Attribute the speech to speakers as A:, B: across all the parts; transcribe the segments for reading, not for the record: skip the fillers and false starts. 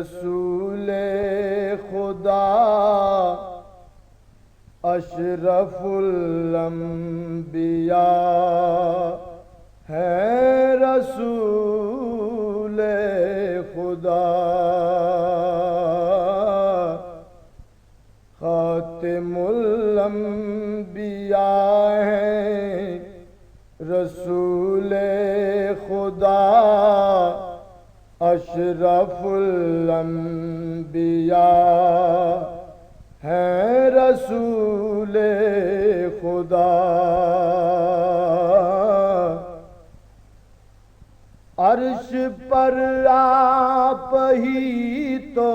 A: رسول خدا اشرف الانبیاء ہے رسول خدا، خاتم الانبیاء ہے رسول خدا، اشرف الانبیاء ہے رسول خدا۔ عرش پر آپ ہی تو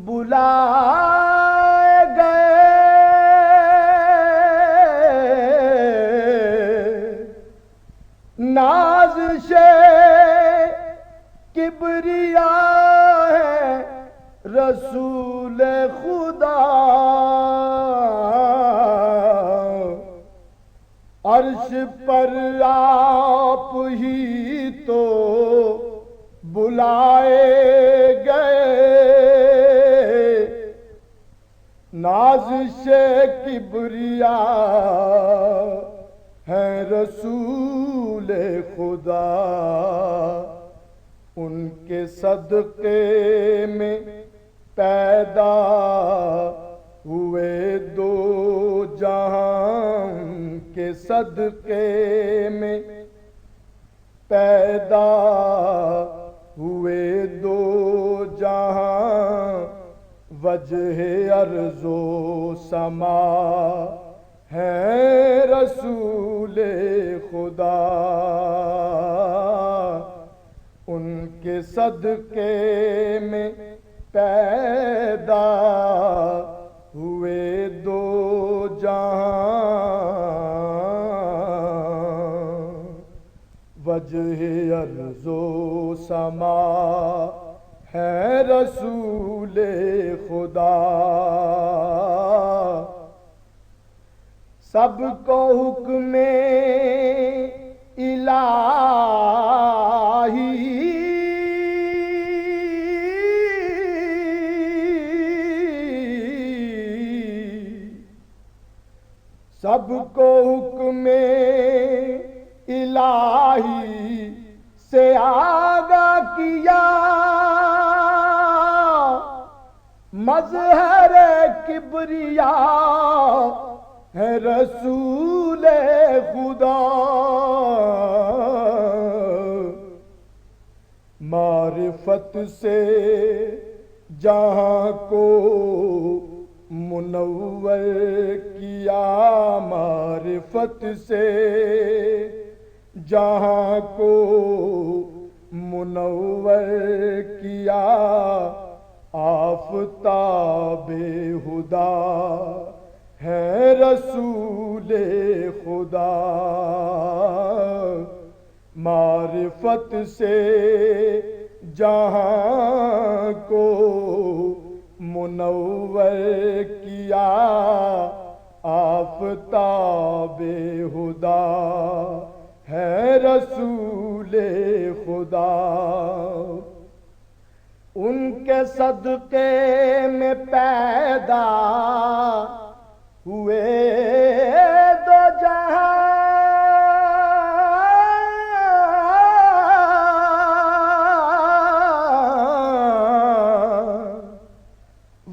A: بلائے گئے، نازش کبریاء ہے رسول خدا، عرش پر آپ ہی تو بلائے گئے، نازش کبریاء ہے رسول خدا، ان کے صدقے میں پیدا ہوئے دو جہان، کے صدقے میں پیدا ہوئے دو جہاں، وجہ ارض و سما ہے رسول خدا، ان کے صدقے میں پیدا ہوئے دو جہاں، وجہ ارض و سما ہے رسول خدا، سب کو حکم الہی سب کو حکم الہی سے آگاہ کیا، مظہر کبریاء ہے رسول خدا، معرفت سے جہاں کو منور کیا، معرفت سے جہاں کو منور کیا، آفتاب ہدا ہے رسول خدا، معرفت سے جہاں کو منور کیا، آفتاب ہدا ہے رسول خدا، ان کے صدقے میں پیدا ہوئے دو جہاں،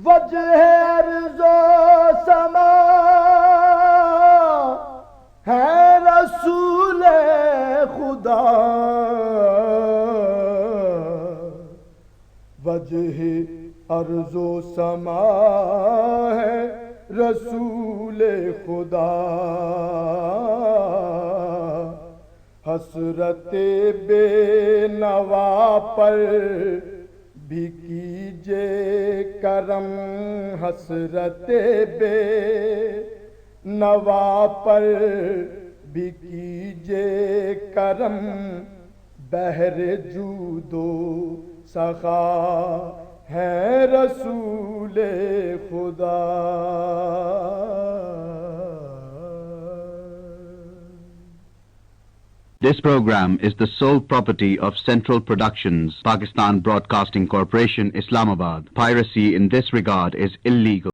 A: وجہ ارض و سما ہے رسول خدا، وجہ ارض و سما ہے رسول خدا، حسرت بے نوا پر بھی کیجے کرم، حسرت بے نوا پر بھی کیجے کرم، بحر جود و سخا ہے رسول خدا۔
B: This program is the sole property of Central Productions, Pakistan Broadcasting Corporation, Islamabad. Piracy in this regard is illegal.